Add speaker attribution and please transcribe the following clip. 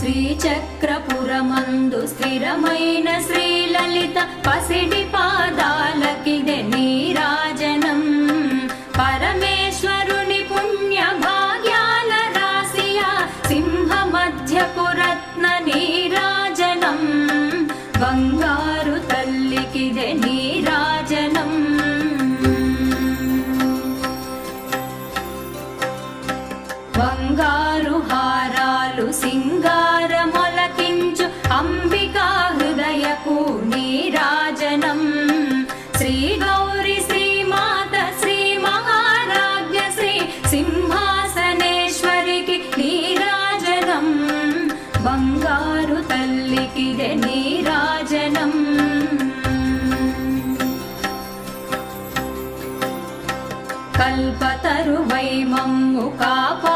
Speaker 1: శ్రీచక్రపురమందు స్థిరమైన శ్రీలలిత పసిడి పాదాలకిదే నీరాజనం. పరమేశ్వరుని పుణ్య భాగ్యాల రాశియా సింహ మధ్యపు రత్న నీరాజనం. బంగారు తల్లికిదే నీరాజనం. బంగారు హారాలు సింగారమొలకించు అంబికా హృదయపు నీరాజనం. శ్రీ గౌరి శ్రీమాత శ్రీ మహారాజ్ఞ శ్రీ సింహాసనేశ్వరికి నీరాజనం. బంగారు తల్లికిదే నీరాజనం. కల్పతరువై మమ్ము కాపా